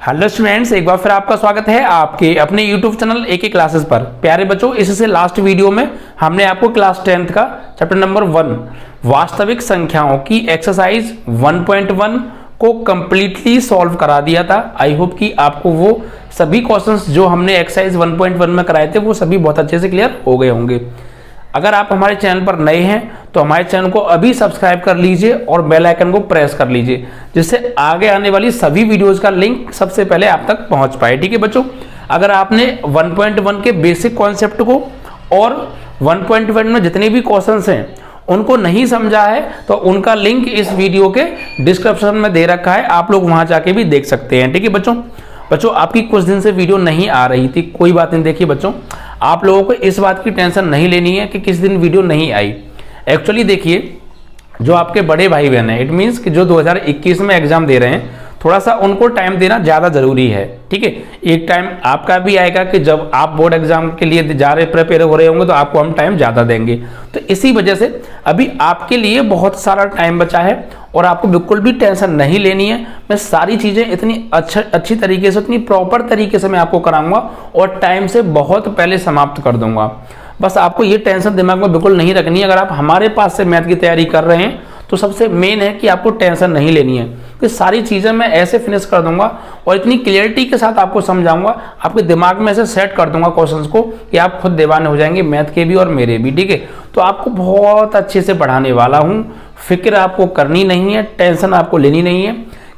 Hello students, एक बार फिर आपका स्वागत है आपके अपने YouTube चैनल एके क्लासेस पर। प्यारे बच्चों, इससे लास्ट वीडियो में हमने आपको क्लास 10th का चैप्टर नंबर 1 वास्तविक संख्याओं की एक्सरसाइज 1.1 को कंप्लीटली सॉल्व करा दिया था। आई होप कि आपको वो सभी क्वेश्चंस जो हमने एक्सरसाइज 1.1 में कराए थे वो सभी बहुत अच्छे से क्लियर हो गए होंगे। अगर आप हमारे चैनल पर नए हैं तो हमारे चैनल को अभी सब्सक्राइब कर लीजिए और बेल आइकन को प्रेस कर लीजिए, जिससे आगे आने वाली सभी वीडियोस का लिंक सबसे पहले आप तक पहुंच पाए। ठीक है बच्चों, अगर आपने 1.1 के बेसिक कॉन्सेप्ट को और 1.1 में जितने भी क्वेश्चंस हैं उनको नहीं समझा है तो उनका लिंक इस वीडियो के डिस्क्रिप्शन में दे रखा है, आप लोग वहां जाके भी देख सकते हैं। ठीक है बच्चों, आपकी कुछ दिन से वीडियो नहीं आ रही थी, कोई बात नहीं। देखिए बच्चों, आप लोगों को इस बात की टेंशन नहीं लेनी है कि किस दिन वीडियो नहीं आई। एक्चुअली देखिए, जो आपके बड़े भाई बहन हैं, इट मीन्स कि जो 2021 में एग्जाम दे रहे हैं, थोड़ा सा उनको टाइम देना ज़्यादा ज़रूरी है। ठीक है, एक टाइम आपका भी आएगा कि जब आप बोर्ड एग्जाम के लिए जा रहे प्रिपेयर हो रहे होंगे तो आपको हम टाइम ज़्यादा देंगे। तो इसी वजह से अभी आपके लिए बहुत सारा टाइम बचा है और आपको बिल्कुल भी टेंशन नहीं लेनी है। मैं सारी चीज़ें इतनी अच्छी तरीके से, इतनी प्रॉपर तरीके से मैं आपको कराऊंगा और टाइम से बहुत पहले समाप्त कर दूंगा। बस आपको ये टेंशन दिमाग में बिल्कुल नहीं रखनी है। अगर आप हमारे पास से मैथ की तैयारी कर रहे हैं तो सबसे मेन है कि आपको टेंशन नहीं लेनी है कि सारी चीज़ें मैं ऐसे फिनिश कर दूंगा और इतनी क्लियरिटी के साथ आपको समझाऊंगा, आपके दिमाग में ऐसे सेट कर दूंगा क्वेश्चंस को कि आप खुद दीवाने हो जाएंगे, मैथ के भी और मेरे भी। ठीक है, तो आपको बहुत अच्छे से पढ़ाने वाला हूँ, फिक्र आपको करनी नहीं है, टेंशन आपको लेनी नहीं है।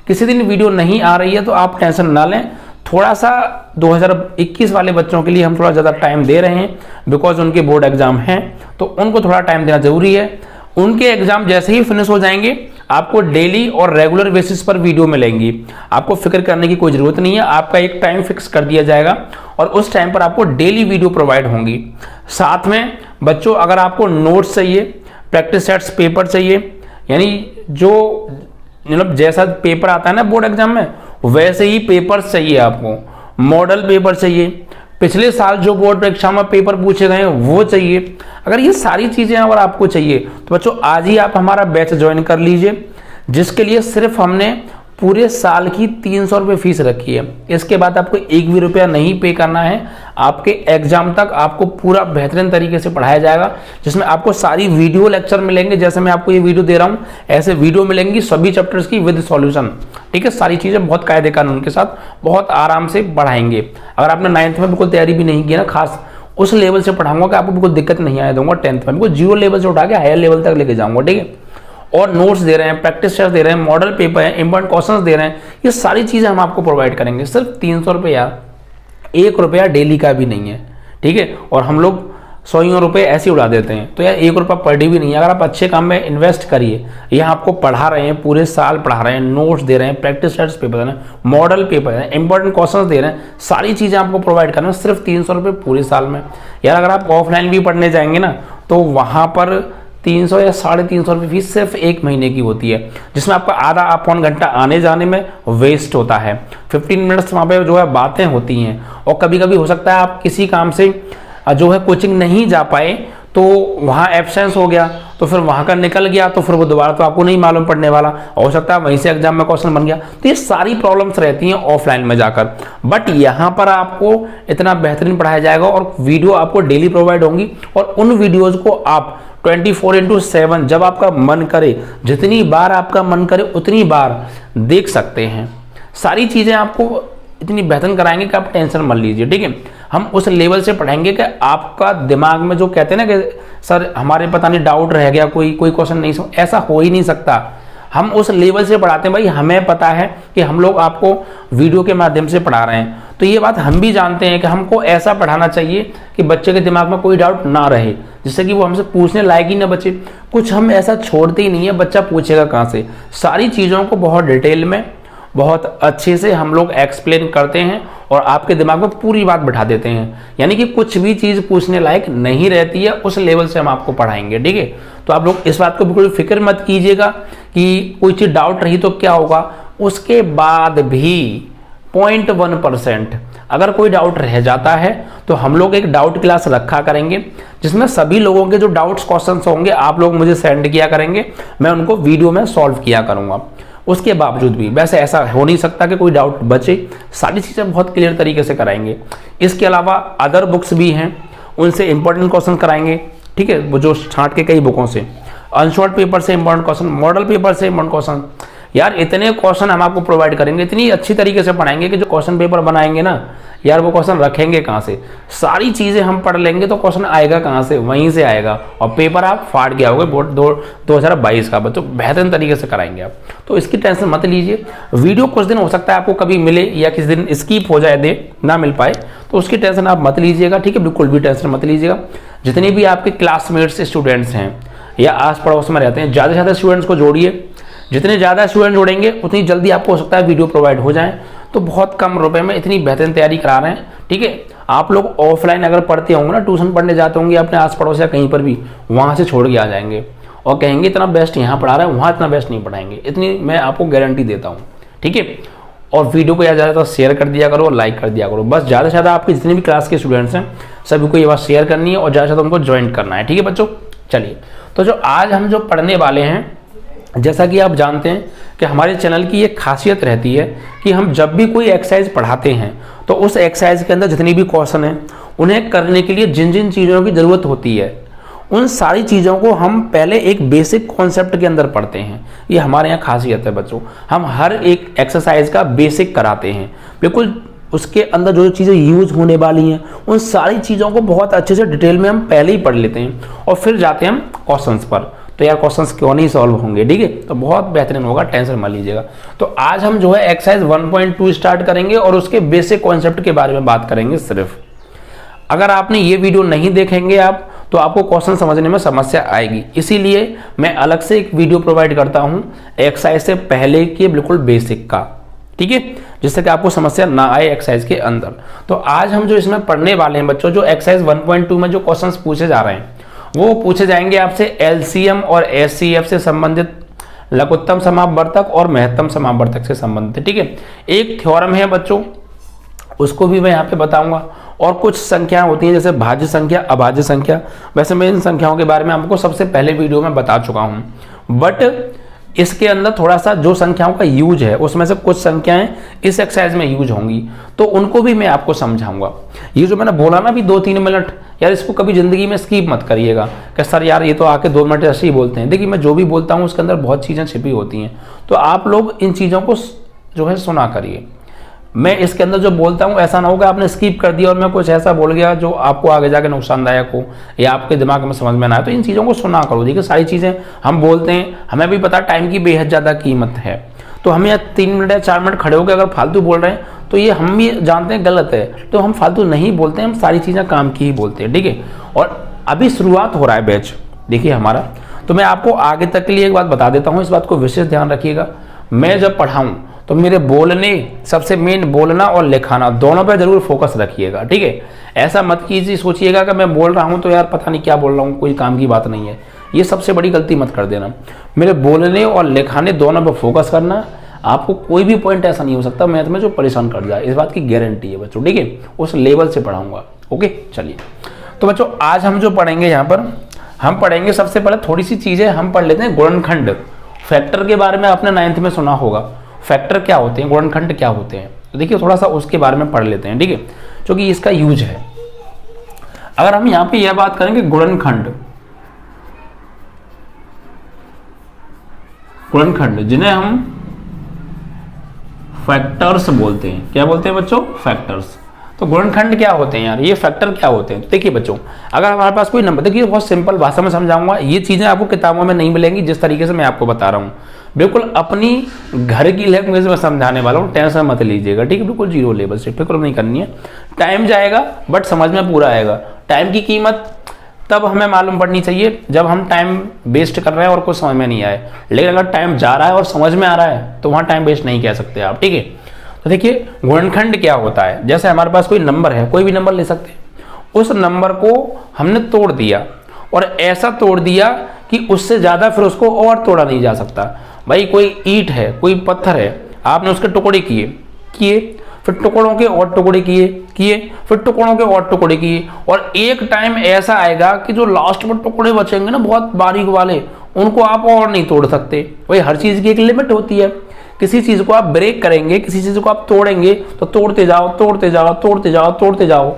किसी दिन वीडियो नहीं आ रही है तो आप टेंशन ना लें। थोड़ा सा 2021 वाले बच्चों के लिए हम थोड़ा ज़्यादा टाइम दे रहे हैं बिकॉज उनके बोर्ड एग्जाम हैं, तो उनको थोड़ा टाइम देना जरूरी है। उनके एग्जाम जैसे ही फिनिश हो जाएंगे आपको डेली और रेगुलर बेसिस पर वीडियो मिलेंगी। आपको फिक्र करने की कोई ज़रूरत नहीं है, आपका एक टाइम फिक्स कर दिया जाएगा और उस टाइम पर आपको डेली वीडियो प्रोवाइड होंगी। साथ में बच्चों, अगर आपको नोट्स चाहिए, प्रैक्टिस सेट्स पेपर चाहिए, यानी जो मतलब जैसा पेपर आता है ना बोर्ड एग्जाम में वैसे ही पेपर्स चाहिए, आपको मॉडल पेपर चाहिए, पिछले साल जो बोर्ड परीक्षा में पेपर पूछे गए हैं वो चाहिए। अगर ये सारी चीज़ें अगर आपको चाहिए तो बच्चों आज ही आप हमारा बैच ज्वाइन कर लीजिए, जिसके लिए सिर्फ हमने पूरे साल की 300 रुपये फीस रखी है। इसके बाद आपको एक भी रुपया नहीं पे करना है। आपके एग्जाम तक आपको पूरा बेहतरीन तरीके से पढ़ाया जाएगा, जिसमें आपको सारी वीडियो लेक्चर मिलेंगे। जैसे मैं आपको ये वीडियो दे रहा हूँ ऐसे वीडियो मिलेंगी सभी चैप्टर्स की विद सॉल्यूशन। ठीक है, सारी चीज़ें बहुत कायदे कानून के साथ बहुत आराम से पढ़ाएंगे। अगर आपने 9th में बिल्कुल तैयारी भी नहीं की ना, खास उस लेवल से पढ़ाऊंगा कि आपको बिल्कुल दिक्कत नहीं आने दूंगा। 10th में बिल्कुल 0 लेवल से उठा के हायर लेवल तक लेके जाऊंगा। ठीक है, और नोट्स दे रहे हैं, प्रैक्टिस टेस्ट दे रहे हैं, मॉडल पेपर है, इंपॉर्टेंट क्वेश्चंस दे रहे हैं, ये सारी चीज़ें हम आपको प्रोवाइड करेंगे। सिर्फ 300 रुपये यार, 1 रुपया डेली का भी नहीं है। ठीक है, और हम लोग 100 रुपये ऐसे उड़ा देते हैं, तो यार 1 रुपया पर डे भी नहीं है। अगर आप अच्छे काम में इन्वेस्ट करिए, यहाँ आपको पढ़ा रहे हैं, पूरे साल पढ़ा रहे हैं, नोट्स दे रहे हैं, प्रैक्टिस टेस्ट पेपर दे रहे हैं, मॉडल पेपर है, इंपॉर्टेंट क्वेश्चंस दे रहे हैं, सारी चीज़ें आपको प्रोवाइड करना है सिर्फ 300 रुपये पूरे साल में। यार अगर आप ऑफलाइन भी पढ़ने जाएंगे ना तो वहाँ पर 300 या 350 रुपये फीस सिर्फ 1 महीने की होती है, जिसमें आपका आधा पौन घंटा आने जाने में वेस्ट होता है। 15 मिनट्स वहाँ पे जो है बातें होती हैं, और कभी कभी हो सकता है आप किसी काम से जो है कोचिंग नहीं जा पाए तो वहाँ एब्सेंस हो गया, तो फिर वहाँ का निकल गया तो फिर वो दोबारा तो आपको नहीं मालूम पड़ने वाला, हो सकता है वहीं से एग्जाम में क्वेश्चन बन गया। तो ये सारी प्रॉब्लम्स रहती हैं ऑफलाइन में जाकर, बट यहाँ पर आपको इतना बेहतरीन पढ़ाया जाएगा और वीडियो आपको डेली प्रोवाइड होंगी, और उन वीडियोज़ को आप 24/7 जब आपका मन करे, जितनी बार आपका मन करे उतनी बार देख सकते हैं। सारी चीज़ें आपको इतनी बेहतरीन कराएंगे कि आप टेंशन मत लीजिए। ठीक है, हम उस लेवल से पढ़ाएंगे कि आपका दिमाग में जो कहते हैं ना कि सर हमारे पता नहीं डाउट रह गया, कोई क्वेश्चन नहीं समझ, ऐसा हो ही नहीं सकता। हम उस लेवल से पढ़ाते हैं भाई, हमें पता है कि हम लोग आपको वीडियो के माध्यम से पढ़ा रहे हैं, तो ये बात हम भी जानते हैं कि हमको ऐसा पढ़ाना चाहिए कि बच्चे के दिमाग में कोई डाउट ना रहे, जिससे कि वो हमसे पूछने लायक ही ना बचे। कुछ हम ऐसा छोड़ते ही नहीं है, बच्चा पूछेगा कहाँ से। सारी चीज़ों को बहुत डिटेल में बहुत अच्छे से हम लोग एक्सप्लेन करते हैं और आपके दिमाग में पूरी बात बिठा देते हैं, यानी कि कुछ भी चीज़ पूछने लायक नहीं रहती है, उस लेवल से हम आपको पढ़ाएंगे। ठीक है, तो आप लोग इस बात को बिल्कुल फिक्र मत कीजिएगा कि कोई चीज़ डाउट रही तो क्या होगा। उसके बाद भी 0.1% अगर कोई डाउट रह जाता है तो हम लोग एक डाउट क्लास रखा करेंगे, जिसमें सभी लोगों के जो डाउट्स क्वेश्चंस होंगे आप लोग मुझे सेंड किया करेंगे, मैं उनको वीडियो में सॉल्व किया करूँगा। उसके बावजूद भी वैसे ऐसा हो नहीं सकता कि कोई डाउट बचे, सारी चीज़ें बहुत क्लियर तरीके से कराएंगे। इसके अलावा अदर बुक्स भी हैं, उनसे इंपॉर्टेंट क्वेश्चन कराएंगे, ठीक है, वो जो छांट के कई बुकों से, अनशॉर्ट पेपर से इंपॉर्टेंट क्वेश्चन, मॉडल पेपर से इंपॉर्टेंट क्वेश्चन, यार इतने क्वेश्चन हम आपको प्रोवाइड करेंगे, इतनी अच्छी तरीके से पढ़ाएंगे कि जो क्वेश्चन पेपर बनाएंगे ना यार, वो क्वेश्चन रखेंगे कहाँ से, सारी चीज़ें हम पढ़ लेंगे तो क्वेश्चन आएगा कहाँ से, वहीं से आएगा और पेपर आप फाड़ के आओगे बोर्ड 2022 का। बच्चों बेहतरीन तरीके से कराएंगे आप, तो इसकी टेंशन मत लीजिए। वीडियो कुछ दिन हो सकता है आपको कभी मिले या किसी दिन स्किप हो जाए, दे ना मिल पाए, तो उसकी टेंशन आप मत लीजिएगा, ठीक है, बिल्कुल भी टेंशन मत लीजिएगा। जितने भी आपके क्लासमेट्स स्टूडेंट्स हैं या आस पड़ोस में रहते हैं, ज़्यादा से ज़्यादा स्टूडेंट्स को जोड़िए। जितने ज़्यादा स्टूडेंट जोड़ेंगे उतनी जल्दी आपको हो सकता है वीडियो प्रोवाइड हो जाए। तो बहुत कम रुपए में इतनी बेहतरीन तैयारी करा रहे हैं, ठीक है। आप लोग ऑफलाइन अगर पढ़ते होंगे ना, ट्यूशन पढ़ने जाते होंगे अपने आस पड़ोस या कहीं पर भी, वहाँ से छोड़ के आ जाएंगे और कहेंगे इतना बेस्ट यहाँ पढ़ा रहा है, वहाँ इतना बेस्ट नहीं पढ़ाएंगे, इतनी मैं आपको गारंटी देता हूँ, ठीक है। और वीडियो को ज़्यादा तो शेयर कर दिया करो, लाइक कर दिया करो, बस ज़्यादा से ज़्यादा आपके जितने भी क्लास के स्टूडेंट्स हैं सभी को ये बात शेयर करनी है और ज़्यादा से ज़्यादा उनको ज्वाइन करना है, ठीक है बच्चों। चलिए, तो जो आज हम जो पढ़ने वाले हैं, जैसा कि आप जानते हैं कि हमारे चैनल की एक खासियत रहती है कि हम जब भी कोई एक्सरसाइज पढ़ाते हैं तो उस एक्सरसाइज के अंदर जितनी भी क्वेश्चन हैं उन्हें करने के लिए जिन जिन चीज़ों की ज़रूरत होती है उन सारी चीज़ों को हम पहले एक बेसिक कॉन्सेप्ट के अंदर पढ़ते हैं। ये हमारे यहाँ खासियत है बच्चों, हम हर एक एक्सरसाइज का बेसिक कराते हैं, बिल्कुल उसके अंदर जो चीज़ें यूज होने वाली हैं उन सारी चीज़ों को बहुत अच्छे से डिटेल में हम पहले ही पढ़ लेते हैं और फिर जाते हैं हम क्वेश्चंस पर। तो यार क्वेश्चंस क्यों नहीं सॉल्व होंगे, ठीक है, तो बहुत बेहतरीन होगा, टेंशन मत लीजिएगा। तो आज हम जो है एक्सरसाइज 1.2 स्टार्ट करेंगे और उसके बेसिक कॉन्सेप्ट के बारे में बात करेंगे सिर्फ। अगर आपने ये वीडियो नहीं देखेंगे आप तो आपको क्वेश्चन समझने में समस्या आएगी, इसीलिए मैं अलग से एक वीडियो प्रोवाइड करता हूँ एक्सरसाइज से पहले के बिल्कुल बेसिक का, ठीक है, जिससे कि आपको समस्या ना आए एक्सरसाइज के अंदर। तो आज हम जो इसमें पढ़ने वाले हैं बच्चों, जो एक्सरसाइज 1.2 में जो क्वेश्चंस पूछे जा रहे हैं वो पूछे जाएंगे आपसे एलसीएम और एचसीएफ से संबंधित, लघुत्तम समापवर्तक और महत्तम समापवर्तक से संबंधित, ठीक है। एक थ्योरम है बच्चों, उसको भी मैं यहाँ पे बताऊंगा, और कुछ संख्याएं होती हैं जैसे भाज्य संख्या, अभाज्य संख्या। वैसे मैं इन संख्याओं के बारे में आपको सबसे पहले वीडियो में बता चुका हूँ, बट इसके अंदर थोड़ा सा जो संख्याओं का यूज है उसमें से कुछ संख्याएं इस एक्सरसाइज में यूज होंगी, तो उनको भी मैं आपको समझाऊंगा। ये जो मैंने बोला ना भी 2-3 मिनट, यार इसको कभी जिंदगी में स्किप मत करिएगा कि सर यार ये तो आके 2 मिनट ऐसे ही बोलते हैं। देखिए मैं जो भी बोलता हूँ उसके अंदर बहुत चीज़ें छिपी होती हैं, तो आप लोग इन चीज़ों को जो है सुना करिए। मैं इसके अंदर जो बोलता हूँ ऐसा ना हो कि आपने स्किप कर दिया और मैं कुछ ऐसा बोल गया जो आपको आगे जाके नुकसानदायक हो या आपके दिमाग में समझ में ना आए। तो इन चीज़ों को सुना करो। देखिए सारी चीज़ें हम बोलते हैं, हमें भी पता टाइम की बेहद ज़्यादा कीमत है, तो हम यहाँ 3 मिनट या 4 मिनट खड़े होकर अगर फालतू बोल रहे हैं तो ये हम भी जानते हैं गलत है, तो हम फालतू नहीं बोलते हैं, हम सारी चीज़ें काम की ही बोलते हैं, ठीक है। और अभी शुरुआत हो रहा है बैच देखिए हमारा, तो मैं आपको आगे तक के लिए एक बात बता देता हूँ, इस बात को विशेष ध्यान रखिएगा। मैं जब पढ़ाऊँ तो मेरे बोलने, सबसे मेन बोलना और लिखाना दोनों पे जरूर फोकस रखिएगा, ठीक है। ऐसा मत कीजिए सोचिएगा कि मैं बोल रहा हूँ तो यार पता नहीं क्या बोल रहा हूँ, कोई काम की बात नहीं है, ये सबसे बड़ी गलती मत कर देना। मेरे बोलने और लिखाने दोनों पे फोकस करना। आपको कोई भी पॉइंट ऐसा नहीं हो सकता मैथ में जो परेशान कर जाए, इस बात की गारंटी है बच्चों, ठीक है। उस लेवल से पढ़ाऊंगा, ओके। चलिए तो बच्चों आज हम जो पढ़ेंगे यहाँ पर, हम पढ़ेंगे सबसे पहले थोड़ी सी चीज़ें हम पढ़ लेते हैं। गुणनखंड, फैक्टर के बारे में आपने 9th में सुना होगा, फैक्टर क्या होते हैं, गुणनखंड क्या होते हैं, तो देखिए थोड़ा सा उसके बारे में पढ़ लेते हैं, ठीक है, क्योंकि इसका यूज है। अगर हम यहाँ पे यह बात करेंगे गुणनखंड, गुणनखंड जिन्हें हम फैक्टर्स बोलते हैं, क्या बोलते हैं बच्चों, फैक्टर्स। तो गुणनखंड क्या होते हैं यार, ये फैक्टर क्या होते हैं। तो देखिए बच्चों, अगर हमारे पास कोई नंबर, देखिए बहुत सिंपल भाषा में समझाऊंगा, ये चीजें आपको किताबों में नहीं मिलेंगी जिस तरीके से मैं आपको बता रहा हूँ, बिल्कुल अपनी घर की लैंग्वेज में समझाने वाला हूँ, टेंशन मत लीजिएगा, ठीक है, बिल्कुल 0 लेवल से, फिक्र नहीं करनी है। टाइम जाएगा बट समझ में पूरा आएगा। टाइम की कीमत तब हमें मालूम पड़नी चाहिए जब हम टाइम वेस्ट कर रहे हैं और कुछ समझ में नहीं आए, लेकिन अगर टाइम जा रहा है और समझ में आ रहा है तो वहाँ टाइम वेस्ट नहीं कह सकते आप, ठीक है। तो देखिए गुणनखंड क्या होता है, जैसे हमारे पास कोई नंबर है, कोई भी नंबर ले सकते हैं, उस नंबर को हमने तोड़ दिया और ऐसा तोड़ दिया कि उससे ज़्यादा फिर उसको और तोड़ा नहीं जा सकता। भाई कोई ईंट है, कोई पत्थर है, आपने उसके टुकड़े किए, फिर टुकड़ों के और टुकड़े किए, फिर टुकड़ों के और टुकड़े किए, और एक टाइम ऐसा आएगा कि जो लास्ट में टुकड़े बचेंगे ना बहुत बारीक वाले, उनको आप और नहीं तोड़ सकते। वही हर चीज़ की एक लिमिट होती है। किसी चीज को आप ब्रेक करेंगे, किसी चीज को आप तोड़ेंगे तो तोड़ते जाओ तोड़ते जाओ तोड़ते जाओ तोड़ते जाओ,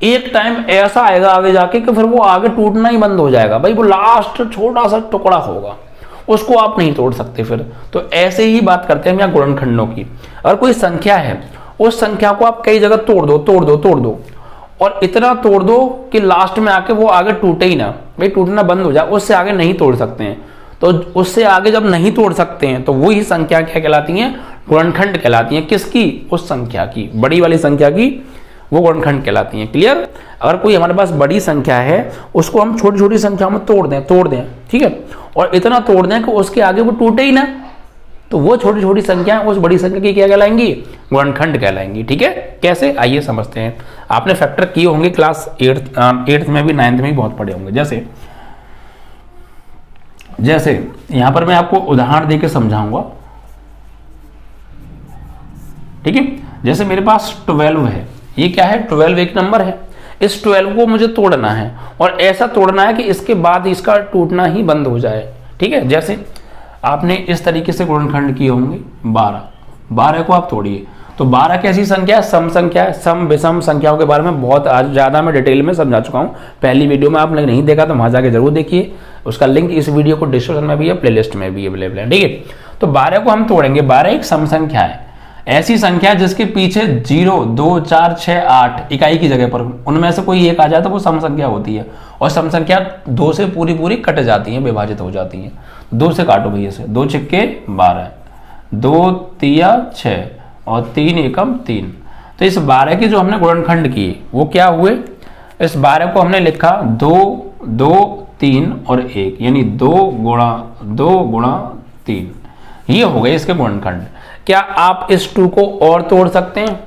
एक टाइम ऐसा आएगा आगे जाके कि फिर वो आगे टूटना ही बंद हो जाएगा भाई, वो लास्ट छोटा सा टुकड़ा होगा, उसको आप नहीं तोड़ सकते फिर। तो ऐसे ही बात करते हैं हम यहाँ गुणनखंडों की। अगर कोई संख्या है, उस संख्या को आप कई जगह तोड़ दो तोड़ दो तोड़ दो, और इतना तोड़ दो कि लास्ट में आके वो आगे टूटे ही ना, भाई टूटना बंद हो जाए, उससे आगे नहीं तोड़ सकते हैं। तो उससे आगे जब नहीं तोड़ सकते हैं तो वही संख्या क्या कहलाती है? गुणनखंड कहलाती है। किसकी? उस संख्या की, बड़ी वाली संख्या की, वो गुणनखंड कहलाती है। क्लियर? अगर कोई हमारे पास बड़ी संख्या है, उसको हम छोटी छोटी संख्या में तोड़ दें, ठीक है, और इतना तोड़ दें कि उसके आगे वो टूटे ही ना, तो वो छोटी छोटी संख्या उस बड़ी संख्या की क्या कहलाएंगी? गुणनखंड कहलाएंगी। ठीक है, कैसे? आइए समझते हैं। आपने फैक्टर किए होंगे क्लास 8th में भी, 9th में भी बहुत पढ़े होंगे। जैसे यहां पर मैं आपको उदाहरण देकर समझाऊंगा। ठीक है, जैसे मेरे पास 12 है, ये क्या है? 12 एक नंबर है। इस 12 को मुझे तोड़ना है, और ऐसा तोड़ना है कि इसके बाद इसका टूटना ही बंद हो जाए। ठीक है, जैसे आपने इस तरीके से गुणनखंड किए होंगे 12 को आप तोड़िए, तो 12 कैसी संख्या है? सम संख्या है। सम विषम संख्याओं के बारे में बहुत आज ज़्यादा मैं डिटेल में समझा चुका हूँ। पहली वीडियो में आपने नहीं देखा तो वहाँ जाके जरूर देखिए, उसका लिंक इस वीडियो को डिस्क्रिप्शन में भी है, प्लेलिस्ट में भी अवेलेबल है। ठीक है, तो 12 को हम तोड़ेंगे। 12 एक सम संख्या है, ऐसी संख्या जिसके पीछे 0, 2, 4, 6, 8 इकाई की जगह पर उनमें से कोई एक आ जाए तो वो सम संख्या होती है, और सम संख्या 2 से पूरी पूरी कट जाती है, विभाजित हो जाती है। 2 से काटो भैया से, 2 छिक्के 12, 2 तिया 6 और 3 एकम 3। तो इस 12 के जो हमने गुणनखंड किए वो क्या हुए? इस 12 को हमने लिखा 2, 2, 3 और 1, यानी 2 गुणा 3, ये हो गए इसके गुणनखंड। क्या आप इस 2 को और तोड़ सकते हैं?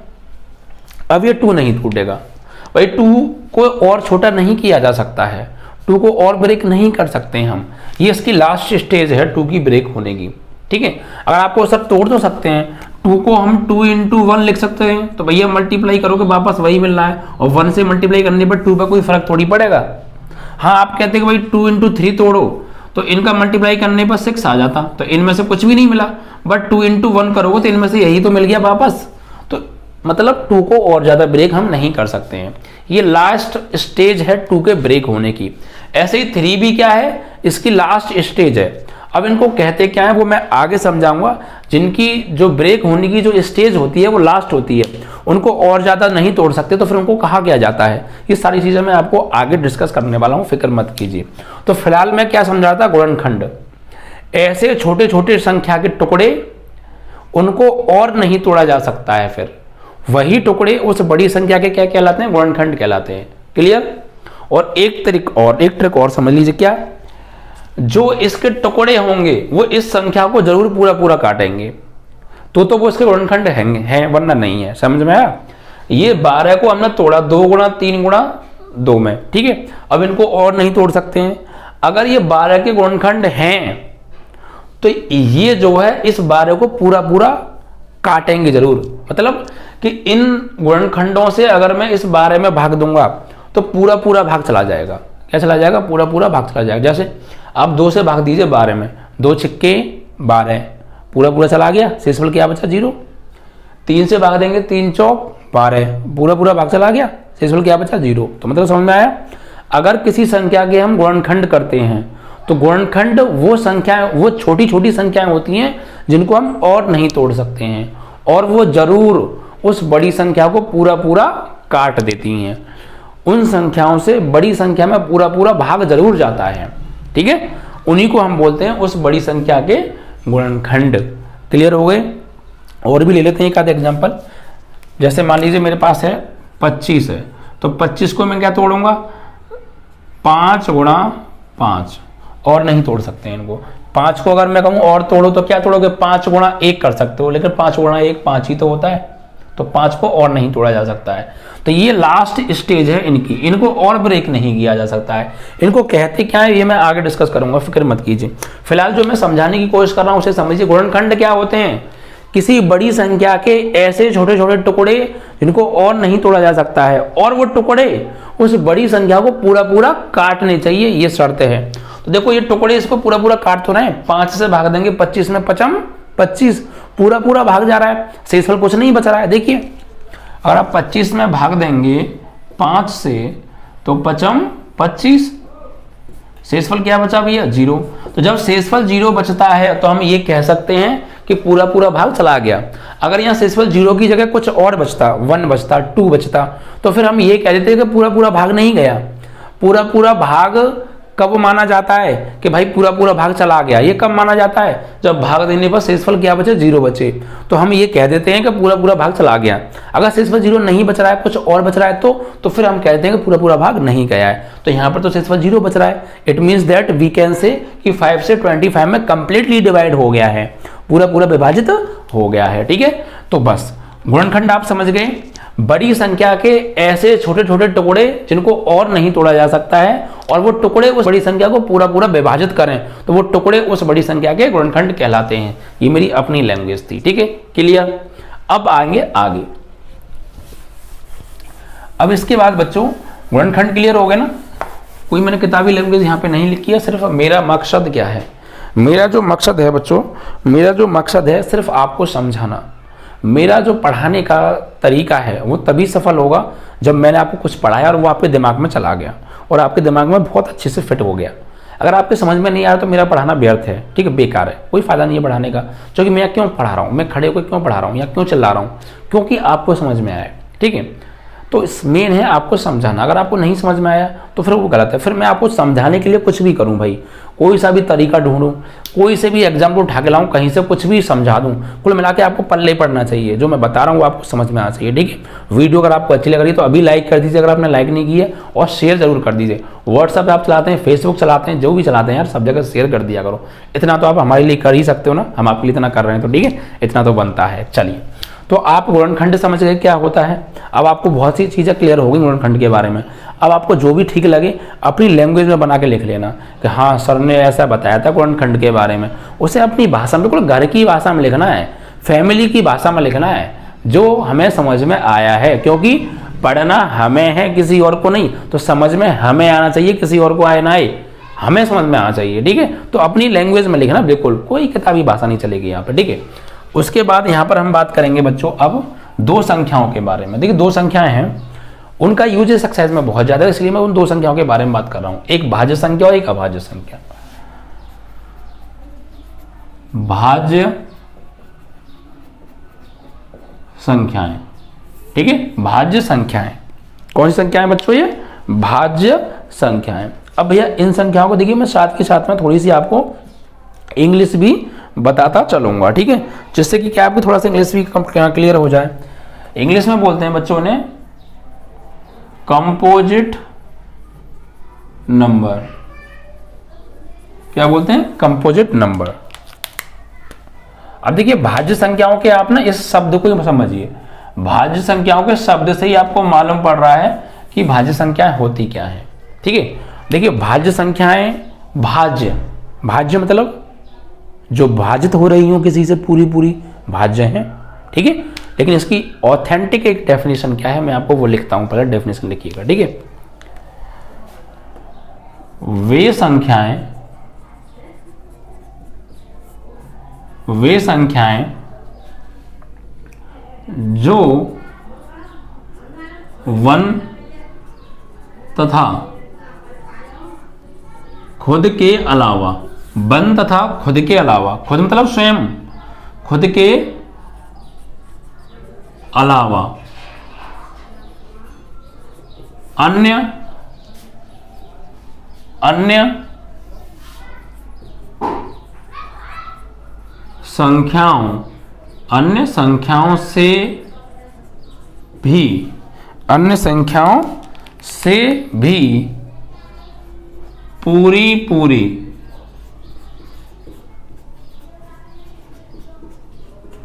अब ये 2 नहीं टूटेगा भाई, 2 को और छोटा नहीं किया जा सकता है, 2 को और ब्रेक नहीं कर सकते हैं हम। ये इसकी लास्ट स्टेज है 2 की ब्रेक होने की। ठीक है, अगर आपको सब तोड़ तो सकते हैं, 2 को हम 2 × 1 लिख सकते हैं, तो भैया मल्टीप्लाई करोगे वापस वही मिल रहा है, और 1 से मल्टीप्लाई करने पर 2 पर कोई फर्क थोड़ी पड़ेगा। हाँ, आप कहते हैं कि भाई 2 × 3 तोड़ो, तो इनका मल्टीप्लाई करने पर 6 आ जाता, तो इनमें से कुछ भी नहीं मिला। बट 2 × 1 करोगे तो इनमें से यही तो मिल गया वापस। तो मतलब 2 को और ज्यादा ब्रेक हम नहीं कर सकते हैं, ये लास्ट स्टेज है 2 के ब्रेक होने की। ऐसे ही 3 भी क्या है? इसकी लास्ट स्टेज है। अब इनको कहते क्या है वो मैं आगे समझाऊंगा। जिनकी जो ब्रेक होने की जो स्टेज होती है वो लास्ट होती है, उनको और ज्यादा नहीं तोड़ सकते, तो फिर उनको कहा क्या जाता है? ये सारी चीजें मैं आपको आगे डिस्कस करने वाला हूं, फिक्र मत कीजिए। तो फिलहाल मैं क्या समझा था? गुणनखंड, ऐसे छोटे छोटे संख्या के टुकड़े, उनको और नहीं तोड़ा जा सकता है, फिर वही टुकड़े उस बड़ी संख्या के क्या कहलाते हैं? गुणनखंड कहलाते हैं। क्लियर? और एक ट्रिक और समझ लीजिए, क्या? जो इसके टुकड़े होंगे वो इस संख्या को जरूर पूरा काटेंगे, तो वो इसके गुणनखंड हैं, वरना नहीं है। समझ में आया? ये 12 को हमने तोड़ा 2 × 3 × 2 में। ठीक है, अब इनको और नहीं तोड़ सकते हैं। अगर ये 12 के गुणनखंड हैं तो ये जो है इस 12 को पूरा काटेंगे जरूर। मतलब कि इन गुणनखंडों से अगर मैं इस 12 में भाग दूंगा तो पूरा भाग चला जाएगा। क्या चला जाएगा? पूरा भाग चला जाएगा। जैसे आप 2 से भाग दीजिए 12 में, 2 छिक्के 12, पूरा चला गया, शेषफल क्या बचा? 0। 3 से भाग देंगे, 3 चौक 12, पूरा भाग चला गया, शेषफल क्या बचा? 0। तो मतलब समझ में आया? अगर किसी संख्या के हम गुणनखंड करते हैं तो गुणनखंड वो संख्याएं, वो छोटी छोटी संख्याएं होती हैं जिनको हम और नहीं तोड़ सकते हैं, और वो जरूर उस बड़ी संख्या को पूरा काट देती हैं। उन संख्याओं से बड़ी संख्या में पूरा भाग जरूर जाता है। ठीक है, उन्हीं को हम बोलते हैं उस बड़ी संख्या के गुणनखंड। क्लियर हो गए? और भी ले लेते हैं एक आध एग्जांपल। जैसे मान लीजिए मेरे पास है 25 है, तो 25 को मैं क्या तोड़ूंगा? 5 × 5, और नहीं तोड़ सकते हैं इनको। 5 को अगर मैं कहूँ और तोड़ो तो क्या तोड़ोगे? 5 × 1 कर सकते हो, लेकिन 5 × 1 5 ही तो होता है, तो 5 को और नहीं तोड़ा जा सकता है। तो ये लास्ट स्टेज है इनकी, इनको और ब्रेक नहीं किया जा सकता है। इनको कहते क्या है ये मैं आगे डिस्कस करूंगा, फिक्र मत कीजिए। फिलहाल जो मैं समझाने की कोशिश कर रहा हूं उसे समझिए। गुणनखंड क्या होते हैं? किसी बड़ी संख्या के ऐसे छोटे छोटे टुकड़े जिनको और नहीं तोड़ा जा सकता है, और वो टुकड़े उस बड़ी संख्या को पूरा काटने चाहिए, ये शर्त है। तो देखो ये टुकड़े इसको पूरा काट तो रहे हैं। 5 से भाग देंगे 25 में 5 25, पूरा पूरा भाग जा रहा है, शेषफल कुछ नहीं बच रहा है। देखिए अगर आप 25 में भाग देंगे 5 से तो 5 25, शेषफल क्या बचा भैया 0। तो जब शेषफल 0 बचता है तो हम ये कह सकते हैं कि पूरा पूरा भाग चला गया। अगर यहाँ शेषफल 0 की जगह कुछ और बचता, 1 बचता, 2 बचता, तो फिर हम ये कह देते हैं कि पूरा पूरा भाग नहीं गया। पूरा पूरा भाग कब माना जाता है कि भाई पूरा पूरा भाग चला गया? ये कब माना जाता है? जब भाग देने पर शेषफल क्या बचे 0 बचे, तो हम ये कह देते हैं कि पूरा पूरा भाग चला गया। अगर शेषफल 0 नहीं बच रहा है, कुछ और बच रहा है, तो फिर हम कहते हैं कि पूरा पूरा भाग नहीं गया है। तो यहाँ पर तो शेषफल 0 बच रहा है। It means that we can say कि 5 से 25 में कंप्लीटली डिवाइड हो गया है, पूरा पूरा विभाजित हो गया है। ठीक है, तो बस गुणनखंड आप समझ गए। बड़ी संख्या के ऐसे छोटे छोटे टुकड़े जिनको और नहीं तोड़ा जा सकता है, और वो टुकड़े उस बड़ी संख्या को पूरा पूरा विभाजित करें, तो वो टुकड़े उस बड़ी संख्या के गुणनखंड कहलाते हैं। ये मेरी अपनी लैंग्वेज थी। ठीक है, क्लियर। अब आएंगे आगे। अब इसके बाद बच्चों गुणनखंड क्लियर हो गए ना। कोई मैंने किताबी लैंग्वेज यहाँ पे नहीं लिखी है, सिर्फ मेरा मकसद क्या है, मेरा जो मकसद है बच्चों, मेरा जो मकसद है सिर्फ आपको समझाना। मेरा जो पढ़ाने का तरीका है वो तभी सफल होगा जब मैंने आपको कुछ पढ़ाया और वो आपके दिमाग में चला गया और आपके दिमाग में बहुत अच्छे से फिट हो गया। अगर आपके समझ में नहीं आ रहा तो मेरा पढ़ाना व्यर्थ है। ठीक है, बेकार है, कोई फायदा नहीं है पढ़ाने का। क्योंकि मैं क्यों पढ़ा रहा हूँ, मैं खड़े होकर क्यों पढ़ा रहा हूँ या क्यों चिल्ला रहा हूँ? क्योंकि आपको समझ में आया। ठीक है, तो इस मेन है आपको समझाना। अगर आपको नहीं समझ में आया तो फिर वो गलत है। फिर मैं आपको समझाने के लिए कुछ भी करूं भाई, कोई सा भी तरीका ढूंढूं, कोई से भी एग्जाम्पल उठा के लाऊं, कहीं से कुछ भी समझा दूं, कुल मिला के आपको पल्ले पड़ना चाहिए। जो मैं बता रहा हूं वो आपको समझ में आना चाहिए। ठीक है, वीडियो अगर आपको अच्छी लग रही है तो अभी लाइक कर दीजिए अगर आपने लाइक नहीं की है, और शेयर जरूर कर दीजिए। व्हाट्सअप आप चलाते हैं, फेसबुक चलाते हैं, जो भी चलाते हैं यार, सब जगह शेयर कर दिया करो। इतना तो आप हमारे लिए कर ही सकते हो ना, हम आपके लिए इतना कर रहे हैं तो ठीक है, इतना तो बनता है। चलिए, तो आप गुणनखंड समझ गए क्या होता है। अब आपको बहुत सी चीज़ें क्लियर हो गई गुणनखंड के बारे में। अब आपको जो भी ठीक लगे अपनी लैंग्वेज में बना के लिख लेना कि हाँ सर ने ऐसा बताया था गुणनखंड के बारे में। उसे अपनी भाषा में, बिल्कुल घर की भाषा में लिखना है, फैमिली की भाषा में लिखना है, जो हमें समझ में आया है। क्योंकि पढ़ना हमें है, किसी और को नहीं। तो समझ में हमें आना चाहिए, किसी और को आए ना आए, हमें समझ में आना चाहिए। ठीक है, तो अपनी लैंग्वेज में लिखना, बिल्कुल कोई किताबी भाषा नहीं चलेगी यहाँ पर। ठीक है, उसके बाद यहाँ पर हम बात करेंगे बच्चों अब दो संख्याओं के बारे में। देखिए दो संख्याएं हैं, उनका यूज इस एक्सरसाइज में बहुत ज्यादा है, इसलिए मैं उन दो संख्याओं के बारे में बात कर रहा हूं। एक भाज्य संख्या और एक अभाज्य संख्या। भाज्य संख्याएं, ठीक है, भाज्य संख्याएं कौन सी संख्याएं बच्चों? ये भाज्य संख्याएं। अब भैया इन संख्याओं को देखिए मैं साथ के साथ में थोड़ी सी आपको इंग्लिश भी बताता चलूंगा। ठीक है, जिससे कि क्या आपको थोड़ा सा इंग्लिश भी क्लियर हो जाए। इंग्लिश में बोलते हैं बच्चों ने कंपोजिट नंबर। क्या बोलते हैं? Composite number. अब देखिए भाज्य संख्याओं के आप ना इस शब्द को समझिए। भाज्य संख्याओं के शब्द से ही आपको मालूम पड़ रहा है कि भाज्य संख्याएं होती क्या है। ठीक है, देखिए भाज्य संख्याएं, भाज्य, भाज्य मतलब जो भाजित हो रही हो किसी से पूरी पूरी भाज्य हैं। ठीक है, लेकिन इसकी ऑथेंटिक एक डेफिनेशन क्या है मैं आपको वो लिखता हूं, पहले डेफिनेशन लिखिएगा। ठीक है, वे संख्याएं जो 1 तथा खुद के अलावा, 1 तथा खुद के अलावा, खुद मतलब स्वयं, खुद के अलावा अन्य संख्याओं, अन्य संख्याओं से भी पूरी पूरी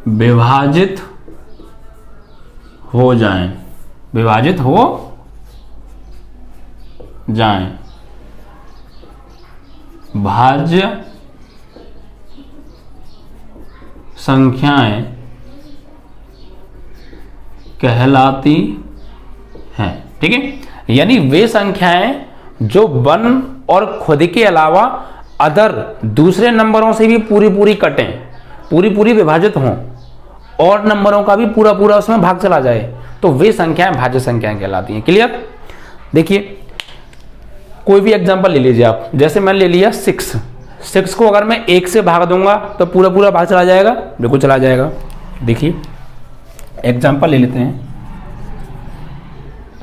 विभाजित हो जाएं, विभाजित हो जाएं। भाज्य संख्याएं कहलाती हैं। ठीक है, यानी वे संख्याएं जो 1 और खुद के अलावा अदर दूसरे नंबरों से भी पूरी पूरी कटें, पूरी पूरी विभाजित हों और नंबरों का भी पूरा पूरा उसमें भाग चला जाए, तो वे संख्याएं भाज्य संख्याएं कहलाती हैं। क्लियर? देखिए कोई भी एग्जांपल ले लीजिए आप, जैसे मैंने ले लिया 6 को अगर मैं 1 से भाग दूंगा तो पूरा पूरा भाग चला जाएगा, बिल्कुल चला जाएगा। देखिए एग्जांपल ले लेते हैं,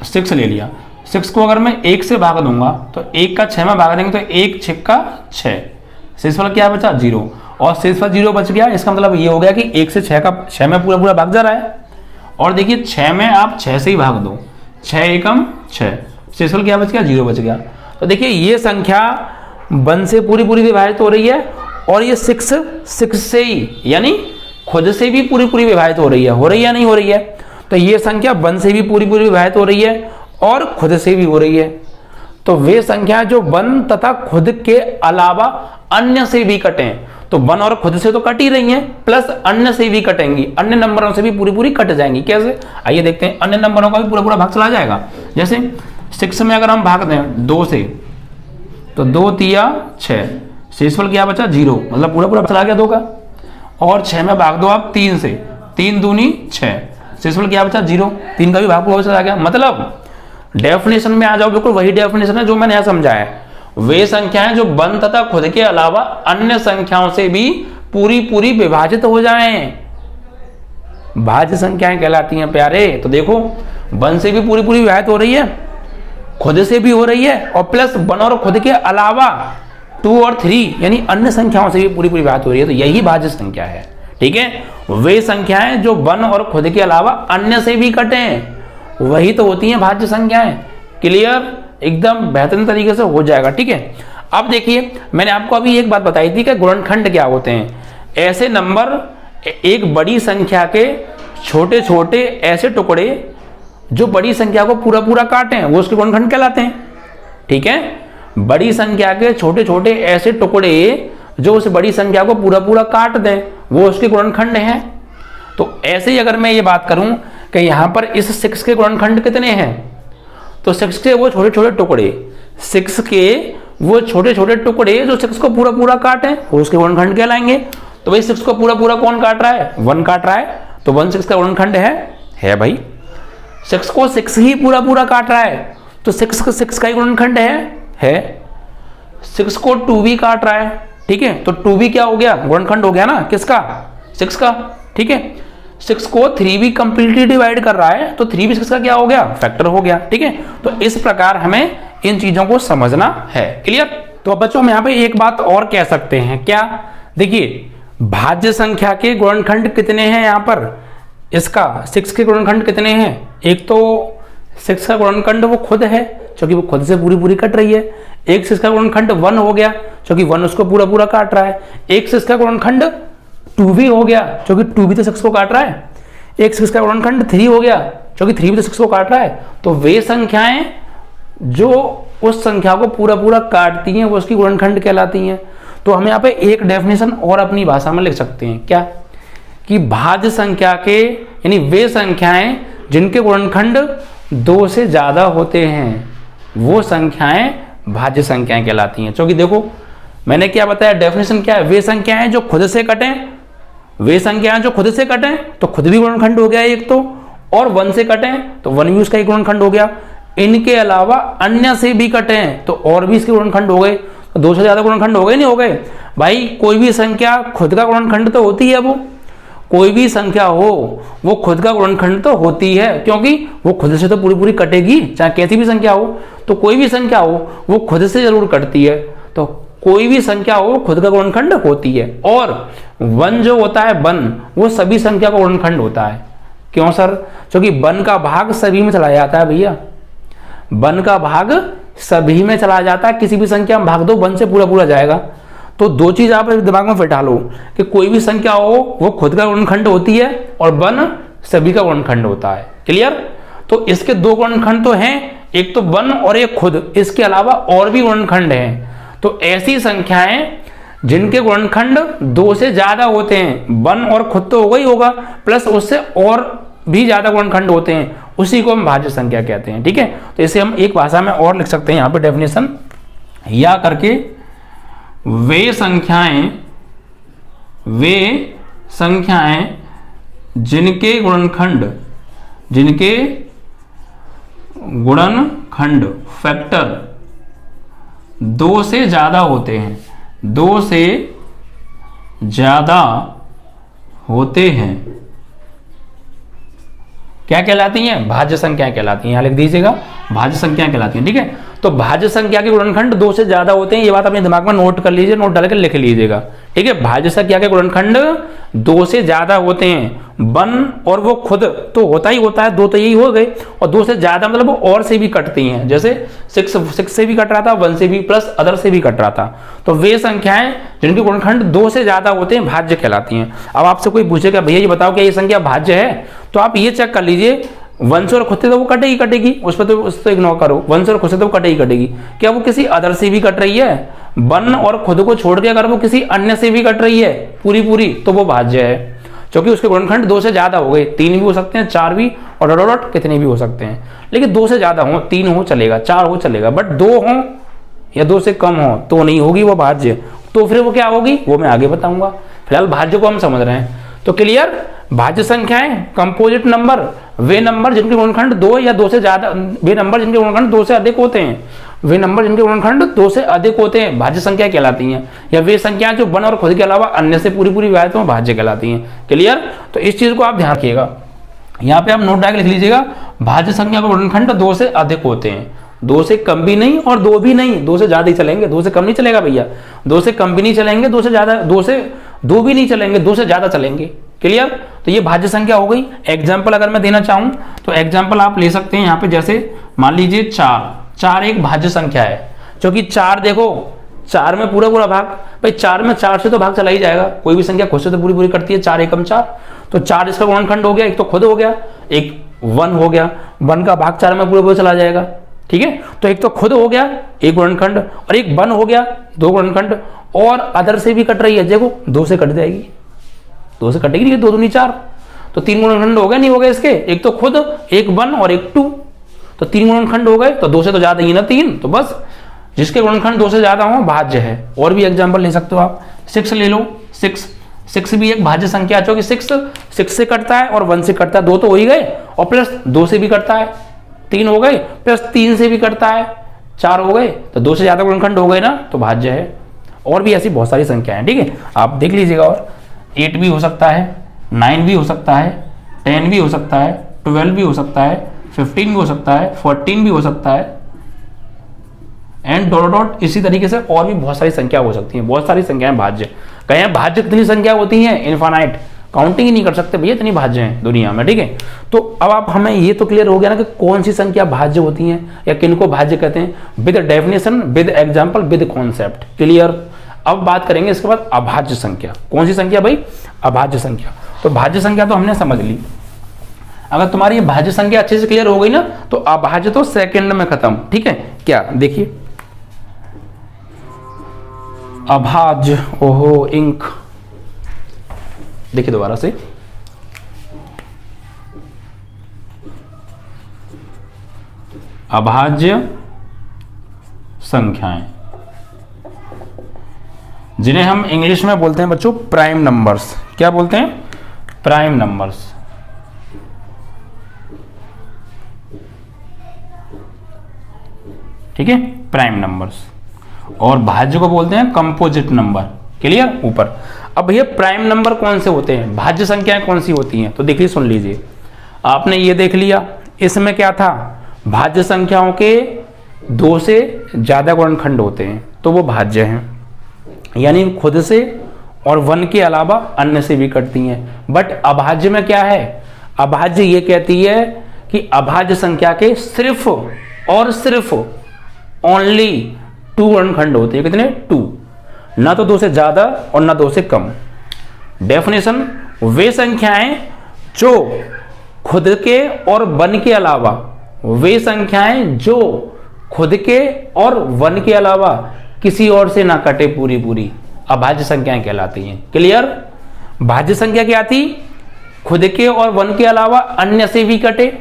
6 ले लिया, 6 को अगर मैं 1 से भाग दूंगा तो 1 का 6 में भाग देंगे तो 1 6 का 6, शेषफल क्या बचा 0, और शेषफल 0 बच गया। इसका मतलब ये हो गया कि 1 से 6 में पूरा पूरा भाग जा रहा है। और देखिए 6 में आप 6 से ही भाग दो, 6 एकम 6, शेषफल क्या बच गया 0 बच गया। तो देखिए ये संख्या 1 से पूरी पूरी विभाजित हो रही है, और ये 6 से ही यानी खुद से भी पूरी पूरी विभाजित हो रही है या नहीं हो रही है? तो ये संख्या 1 से भी पूरी पूरी विभाजित हो रही है और खुद से भी हो रही है। तो वे संख्या जो 1 तथा खुद के अलावा अन्य से भी कटें, तो 1 और खुद से तो कट ही रही हैं, प्लस अन्य से भी कटेंगी, अन्य नंबरों से भी पूरी पूरी कट जाएंगी। कैसे? आइए देखते हैं। अन्य नंबरों का भी पूरा पूरा भाग चला जाएगा। जैसे 6 में अगर हम भाग दें 2 से, तो 2 तिया 6, शेषफल क्या बचा 0, मतलब पूरा पूरा चला गया 2 का। और 6 में भाग दो आप 3 से, 3 दूनी 6, शेषफल क्या बचा 0, 3 का भी भाग पूरा चला गया। मतलब डेफिनेशन में आ जाओ, बिल्कुल वही डेफिनेशन है जो मैंने यहां समझाया है। वे संख्याएं जो 1 तथा खुद के अलावा अन्य संख्याओं से भी पूरी पूरी विभाजित हो जाएं, भाज्य संख्याएं कहलाती हैं प्यारे। तो देखो 1 से भी पूरी पूरी विभाजित हो रही है, खुद से भी हो रही है, और प्लस 1 और खुद के अलावा 2 और 3 यानी अन्य संख्याओं से भी पूरी पूरी विभाजित हो रही है। तो यही भाज्य संख्या है। ठीक है, वे संख्याएं जो 1 और खुद के अलावा अन्य से भी कटें, वही तो होती हैं भाज्य संख्याएं। क्लियर? एकदम बेहतरीन तरीके से हो जाएगा। ठीक है, अब देखिए मैंने आपको अभी एक बात बताई थी कि गुणनखंड क्या होते हैं। ऐसे नंबर, एक बड़ी संख्या के छोटे छोटे ऐसे टुकड़े जो बड़ी संख्या को पूरा पूरा काटें, वो उसके गुणनखंड कहलाते हैं। ठीक है, बड़ी संख्या के छोटे छोटे ऐसे टुकड़े जो उस बड़ी संख्या को पूरा पूरा काट दें, वो उसके गुणनखंड हैं। तो ऐसे ही अगर मैं ये बात करूं कि यहां पर इस 6 के गुणनखंड कितने हैं, तो 6 के वो छोटे छोटे टुकड़े, 6 के वो छोटे छोटे टुकड़े जो 6 को पूरा पूरा काटें, वो उसके गुणनखंड कहलाएंगे। तो भाई 6 को पूरा पूरा कौन काट रहा है? 1 काट रहा है, तो 1 6 का गुणनखंड है भाई। 6 को 6 ही पूरा पूरा काट रहा है, तो 6 का ही गुणनखंड है। 6 को 2 भी काट रहा है, ठीक है, तो 2 भी क्या हो गया? गुणनखंड हो गया ना, किसका? 6 का। ठीक है, 6 को 3 भी कंप्लीटली डिवाइड कर रहा है, तो 3 भी 6 का क्या हो गया? फैक्टर हो गया। ठीक है, तो इस प्रकार हमें इन चीजों को समझना है। क्लियर? तो अब बच्चों हम यहाँ पे एक बात और कह सकते हैं, क्या? देखिए भाज्य संख्या के गुणनखंड कितने हैं यहाँ पर? इसका 6 के गुणनखंड कितने हैं? एक तो 6 का गुणनखंड वो खुद है, क्योंकि वो खुद से पूरी पूरी कट रही है। एक 6 का गुणनखंड 1 हो गया, क्योंकि 1 उसको पूरा पूरा काट रहा है। एक 6 का गुणनखंड 2 भी हो गया, क्योंकि 2 भी तो 6 को काट रहा है। एक 6 का गुणनखंड 3 हो गया, क्योंकि 3 भी तो 6 को काट रहा है। तो वे संख्याएं जो उस संख्या को पूरा पूरा काटती हैं, वो उसकी गुणनखंड कहलाती हैं। तो हम यहाँ पे एक डेफिनेशन और अपनी भाषा में लिख सकते हैं, क्या? कि भाज्य संख्या के यानी वे संख्याएं जिनके गुणनखंड 2 से ज्यादा होते हैं, वो संख्याएं भाज्य संख्याएं कहलाती हैं। क्योंकि देखो मैंने क्या बताया, डेफिनेशन क्या है? वे संख्याएं जो खुद से कटें, वे संख्याएं जो खुद से कटें तो खुद भी गुणनखंड हो गया एक तो, और 1 से कटें तो 1 भी उसका ही गुणनखंड हो गया। इनके अलावा अन्य से भी कटें तो और भी इसके गुणनखंड हो गए, तो 2 से ज्यादा गुणनखंड हो गए, नहीं हो गए भाई? कोई भी संख्या खुद का गुणनखंड तो होती है, वो कोई भी संख्या हो वो खुद का गुणनखंड तो होती है, क्योंकि वो खुद से तो पूरी पूरी कटेगी, चाहे कैसी भी संख्या हो। तो कोई भी संख्या हो वो खुद से जरूर कटती है, तो कोई भी संख्या हो खुद का गुणनखंड होती है। और 1 जो होता है 1, वो सभी संख्या का गुणनखंड होता है। क्यों सर? क्योंकि 1 का भाग सभी में चला जाता है भैया, 1 का भाग सभी में चला जाता है। किसी भी संख्या में भाग दो 1 से पूरा पूरा जाएगा। तो 2 चीज आप दिमाग में बैठा लो कि कोई भी संख्या हो वो खुद का गुणनखंड होती है, और 1 सभी का गुणनखंड होता है। क्लियर? तो इसके 2 गुणनखंड तो हैं, एक तो 1 और एक खुद, इसके अलावा और भी गुणनखंड हैं। तो ऐसी संख्याएं जिनके गुणनखंड 2 से ज्यादा होते हैं, 1 और खुद तो होगा ही होगा, प्लस उससे और भी ज्यादा गुणनखंड होते हैं, उसी को हम भाज्य संख्या कहते हैं। ठीक है, तो इसे हम एक भाषा में और लिख सकते हैं यहाँ पे डेफिनेशन या करके, वे संख्याएं जिनके गुणनखंड फैक्टर 2 से ज्यादा होते हैं, 2 से ज्यादा होते हैं, क्या कहलाती हैं? भाज्य संख्याएं कहलाती हैं। यहां लिख दीजिएगा, भाज्य संख्याएं कहलाती हैं। ठीक है, तो भाज्य संख्या के गुणनखंड 2 से ज्यादा होते हैं, ये बात अपने दिमाग में नोट कर लीजिए, नोट डालकर लिख लीजिएगा। ठीक है, भाज्य संख्या के गुणनखंड 2 से ज्यादा होते हैं, वन और वो खुद तो होता ही होता है, 2 तो यही हो गए, और 2 से ज्यादा मतलब वो और से भी कटती हैं, जैसे 6 से भी कट रहा था, 1 से भी प्लस अदर से भी कट रहा था। तो वे संख्याएं जिनके गुणनखंड 2 से ज्यादा होते हैं भाज्य कहलाती हैं। अब आपसे कोई पूछेगा भैया ये बताओ क्या ये संख्या भाज्य है, तो आप ये चेक कर लीजिए, 1 से और खुद से तो वो कटेगी, उस पर इग्नोर करो, 1 से और खुद से तो कटेगी। क्या वो किसी अदर से भी कट रही है? 1 और खुद को छोड़ के अगर वो किसी अन्य से भी कट रही है पूरी, तो वो भाज्य है, क्योंकि उसके गुणनखंड 2 से ज्यादा हो गए। 3 भी हो सकते हैं, 4 भी, और डॉट डॉट कितने भी हो सकते हैं, लेकिन 2 से ज्यादा हो, 3 हो चलेगा, 4 हो चलेगा, बट 2 हो या 2 से कम हो तो नहीं होगी वो भाज्य। तो फिर वो क्या होगी वो मैं आगे बताऊंगा। फिलहाल भाज्य को हम समझ रहे हैं, तो क्लियर। भाज्य संख्याएं कंपोजिट नंबर, वे नंबर जिनके गुणनखंड 2 या 2 से ज्यादा, वे नंबर जिनके गुणनखंड 2 से अधिक होते हैं, वे नंबर जिनके गुणनखंड 2 से अधिक होते हैं भाज्य संख्या कहलाती हैं, या वे संख्याएं जो 1 और खुद के अलावा अन्य से पूरी विभाजित हो भाज्य कहलाती हैं। क्लियर, तो इस चीज को आप ध्यान रखिएगा। यहाँ पे आप नोट डाल लिख लीजिएगा, भाज्य संख्या के गुणनखंड 2 से अधिक होते हैं, 2 से कम भी नहीं और 2 भी नहीं, 2 से ज्यादा ही चलेंगे, 2 से कम नहीं चलेगा भैया, 2 से कम भी नहीं चलेंगे, 2 से ज्यादा, 2 भी नहीं चलेंगे, 2 से ज्यादा चलेंगे। क्लियर, तो ये भाज्य संख्या हो गई। एग्जाम्पल अगर मैं देना चाहूं तो एग्जाम्पल आप ले सकते हैं यहाँ पे, जैसे मान लीजिए 4 एक भाज्य संख्या है, क्योंकि 4 देखो 4 में पूरा भाग, भाई 4 में 4 से तो भाग चला ही जाएगा, कोई भी संख्या खुद से तो पूरी करती है, 4 एकम 4, तो 4 इसका गुणनखंड हो गया, एक तो खुद हो गया, एक 1 हो गया, 1 का भाग 4 में पूरा चला जाएगा। ठीक है, तो एक तो खुद हो गया एक गुणनखंड, और एक 1 हो गया 2 गुणनखंड, और अदर से भी कट रही है, देखो 2 से कट जाएगी, 2 से कटेगी नहीं, 2 दूनी 4, तो 3 गुणनखंड हो गए, नहीं हो गए इसके, एक तो खुद, एक 1 और एक 2, तो 3 गुणनखंड हो गए, तो 2 से तो ज्यादा ही ना 3, तो बस जिसके गुणनखंड 2 से ज्यादा हो भाज्य है। और भी एग्जांपल ले सकते हो आप, 6 ले लो, 6 भी एक भाज्य संख्या, क्योंकि 6 से कटता है और 1 से कटता है, 2 तो हो ही गए, और प्लस 2 से भी कटता है, 3 हो गए, प्लस 3 से भी कटता है, 4 हो गए, तो 2 से ज्यादा गुणनखंड हो गए ना, तो भाज्य है। और भी ऐसी बहुत सारी संख्याएं, ठीक है, आप देख लीजिएगा। और 8 भी हो सकता है, 9 भी हो सकता है, 10 भी हो सकता है, 12 भी हो सकता है, 15 भी हो सकता है, 14 भी हो सकता है, एंड डॉट डॉट इसी तरीके से और भी बहुत सारी संख्या हो सकती हैं। बहुत सारी संख्याएं भाज्य, कहें भाज्य कितनी संख्या होती हैं? इनफाइनाइट, काउंटिंग ही नहीं कर सकते भैया, इतनी भाज्य हैं दुनिया में। ठीक है, तो अब आप हमें ये तो क्लियर हो गया ना कि कौन सी संख्या भाज्य होती हैं या किनको भाज्य कहते हैं, with definition, with example, with concept. Clear, अब बात करेंगे इसके बाद अभाज्य संख्या। कौन सी संख्या भाई? अभाज्य संख्या। तो भाज्य संख्या तो हमने समझ ली। अगर तुम्हारी ये भाज्य संख्या अच्छे से क्लियर हो गई ना, तो अभाज्य तो सेकंड में खत्म। ठीक है, क्या देखिए, अभाज्य, ओहो इंक, देखिए दोबारा से, अभाज्य संख्याएं जिन्हें हम इंग्लिश में बोलते हैं बच्चों प्राइम नंबर्स। क्या बोलते हैं? Prime numbers. ठीक है, प्राइम नंबर्स। और भाज्य को बोलते हैं कंपोजिट नंबर। क्लियर, ऊपर। अब भैया प्राइम नंबर कौन से होते हैं, भाज्य संख्याएं कौन सी होती हैं? तो देखिए, सुन लीजिए, आपने ये देख लिया, इसमें क्या था, भाज्य संख्याओं के 2 से ज्यादा गुणनखंड होते हैं तो वो भाज्य हैं, यानी खुद से और 1 के अलावा अन्य से भी कटती हैं। बट अभाज्य में क्या है, अभाज्य ये कहती है कि अभाज्य संख्या के सिर्फ और सिर्फ ओनली 2 गुणनखंड होते हैं। कितने? 2, ना तो 2 से ज्यादा और ना 2 से कम। डेफिनेशन, वे संख्याएं जो खुद के और 1 के अलावा, वे संख्याएं जो खुद के और 1 के अलावा किसी और से ना कटे पूरी अभाज्य संख्याएं कहलाती हैं। क्लियर, भाज्य संख्या क्या थी, खुद के और 1 के अलावा अन्य से भी कटे,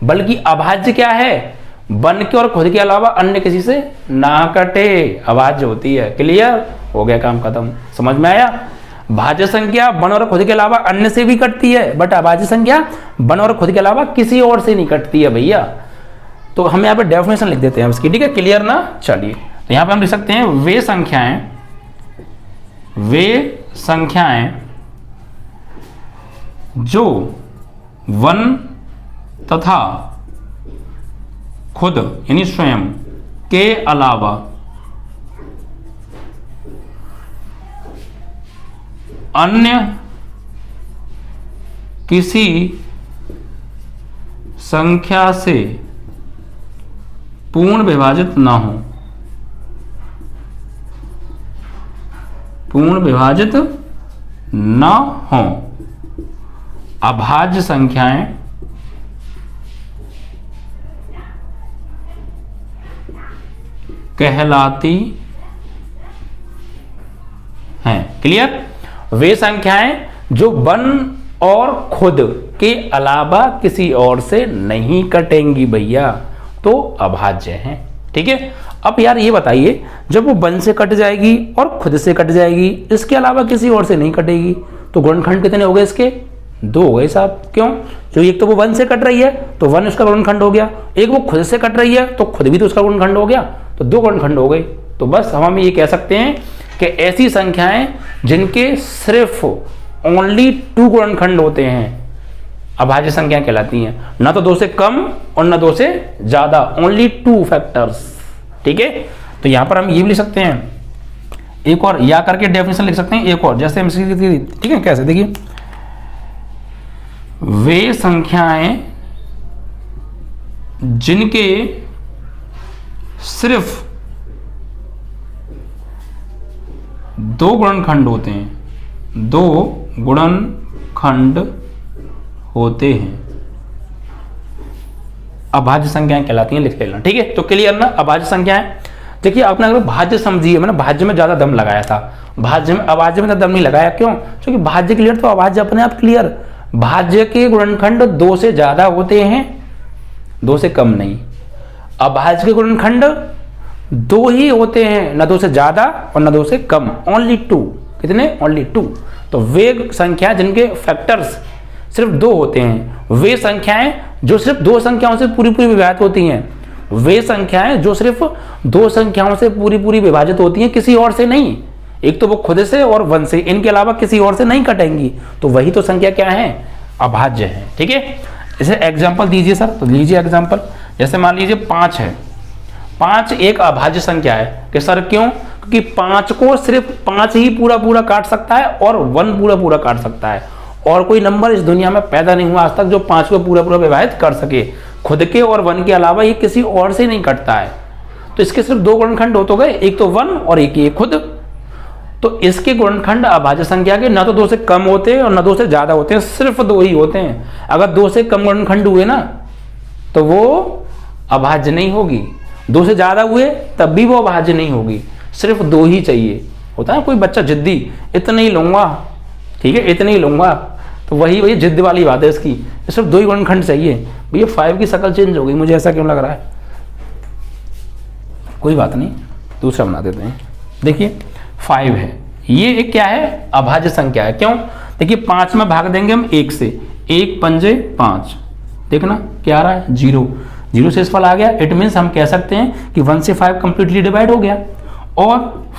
बल्कि अभाज्य क्या है, 1 के और खुद के अलावा अन्य किसी से ना कटे, अभाज्य होती है। क्लियर हो गया, काम खत्म। समझ में आया? भाज्य संख्या वन और खुद के अलावा अन्य से भी कटती है, बट अभाज्य संख्या वन और खुद के अलावा किसी और से नहीं कटती है भैया। तो हम यहाँ पे डेफिनेशन लिख देते हैं उसकी, ठीक है, क्लियर ना। चलिए तो यहाँ पे हम लिख सकते हैं वे संख्याएं जो वन तथा खुद यानी स्वयं के अलावा अन्य किसी संख्या से पूर्ण विभाजित ना हो, पूर्ण विभाजित न हो, अभाज्य संख्याएं कहलाती हैं। क्लियर। वे संख्याएं जो वन और खुद के अलावा किसी और से नहीं कटेंगी भैया, तो अभाज्य हैं। ठीक है। अब यार ये बताइए, जब वो वन से कट जाएगी और खुद से कट जाएगी, इसके अलावा किसी और से नहीं कटेगी, तो गुणनखंड कितने हो गए इसके? 2 हो गए साहब। क्यों? क्योंकि एक तो वो वन से कट रही है तो वन उसका गुणनखंड हो गया, एक वो खुद से कट रही है तो खुद भी तो उसका गुणनखंड हो गया, तो 2 गुणनखंड हो गए। तो बस हम ये कह सकते हैं कि ऐसी संख्याएं जिनके सिर्फ ओनली 2 गुणनखंड होते हैं अभाज्य संख्या कहलाती हैं, ना तो 2 से कम और ना 2 से ज्यादा, ओनली 2 फैक्टर्स। ठीक है। तो यहां पर हम ये भी लिख सकते हैं, एक और या करके डेफिनेशन लिख सकते हैं, एक और जैसे हम ठीक है, कैसे देखिए, वे संख्याएं जिनके सिर्फ 2 गुणनखंड होते हैं, 2 गुणनखंड होते हैं, अभाज्य संख्याएं कहलाती हैं। लिख लेना। ठीक है। तो क्लियर ना। अभाज्य संख्याएं, देखिए आपने अगर भाज्य समझिए, मैंने भाज्य में ज्यादा दम लगाया था, भाज्य में अभाज्य में दम नहीं लगाया। क्यों? क्योंकि भाज्य क्लियर तो अभाज्य अपने आप क्लियर। भाज्य के गुणनखंड 2 से ज्यादा होते हैं, 2 से कम नहीं। अभाज्य के गुणनखंड 2 ही होते हैं, ना 2 से ज्यादा और ना 2 से कम, ओनली 2। कितने? ओनली 2। तो वे संख्या जिनके फैक्टर्स सिर्फ 2 होते हैं, वे संख्याएं जो सिर्फ 2 संख्याओं से पूरी पूरी विभाजित होती हैं, वे संख्याएं जो सिर्फ 2 संख्याओं से पूरी पूरी विभाजित होती हैं, किसी और से नहीं। एक तो वो खुद से और वन से, इनके अलावा किसी और से नहीं कटेंगी, तो वही तो संख्या क्या है? अभाज्य है। ठीक है। जैसे एग्जाम्पल दीजिए सर, तो लीजिए एग्जाम्पल। जैसे मान लीजिए 5 है, 5 एक अभाज्य संख्या है कि सर क्यों? क्योंकि 5 को सिर्फ 5 ही पूरा पूरा काट सकता है और 1 पूरा पूरा काट सकता है, और कोई नंबर इस दुनिया में पैदा नहीं हुआ आज तक जो 5 को पूरा पूरा विभाजित कर सके। खुद के और 1 के अलावा ये किसी और से नहीं कटता है। तो इसके सिर्फ 2 गुणनखंड हो तो गए, एक तो 1 और एक ये खुद। तो इसके गुणनखंड अभाज्य संख्या के ना तो 2 से कम होते हैं और ना 2 से ज्यादा होते हैं, सिर्फ 2 ही होते हैं। अगर 2 से कम गुणनखंड हुए ना तो वो अभाज्य नहीं होगी, 2 से ज्यादा हुए तब भी वो अभाज्य नहीं होगी, सिर्फ 2 ही चाहिए। होता है कोई बच्चा जिद्दी, इतने ही लूंगा, ठीक है, इतने ही लूंगा, तो वही जिद्द वाली बात है इसकी, सिर्फ 2 ही गुणनखंड चाहिए। भैया 5 की शक्ल चेंज हो गई, मुझे ऐसा क्यों लग रहा है? कोई बात नहीं, दूसरा बना देते हैं। देखिए 5 है, ये एक क्या है? अभाज्य संख्या है। क्यों? देखिए 5 में भाग देंगे हम 1 से, 1 पंजे 5, देखना क्या आ रहा है? 0। 0 से इस फल आ गया। इट मीन्स हम कह सकते हैं कि 1 से 5 कंप्लीटली डिवाइड हो गया, और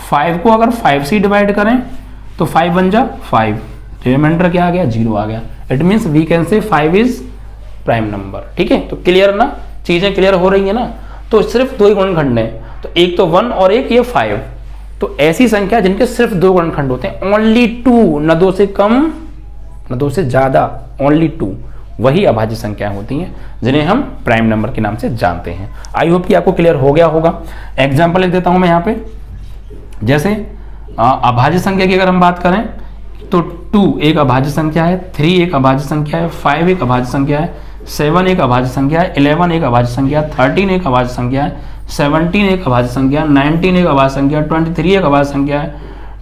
5 को अगर 5 से डिवाइड करें तो 5 बन जा 5, रिमाइंडर क्या आ गया? 0 आ गया। इट मीन्स वी कैन से 5 इज प्राइम नंबर। ठीक है। तो क्लियर ना, चीजें क्लियर हो रही है ना। तो सिर्फ 2 ही गुणनखंड है, तो एक तो 1 और एक ये 5। तो ऐसी संख्या जिनके सिर्फ 2 गुणनखंड होते हैं, ओनली 2, न 2 से कम न 2 से ज्यादा, ओनली 2, वही अभाज्य संख्याएं होती हैं जिन्हें हम प्राइम नंबर के नाम से जानते हैं। आई होप कि आपको क्लियर हो गया होगा। एग्जाम्पल लिख देता हूं मैं यहाँ पे। जैसे अभाज्य संख्या की अगर हम बात करें तो 2 एक अभाज्य संख्या है, 3 एक अभाज्य संख्या है, 5 एक अभाज्य संख्या है, 7 एक अभाज्य संख्या है, 11 एक अभाज्य संख्या है, 13 एक अभाज्य संख्या है, 17 एक अभाज्य संख्या है, 19 एक अभाज्य संख्या है, 23 एक अभाज्य संख्या है,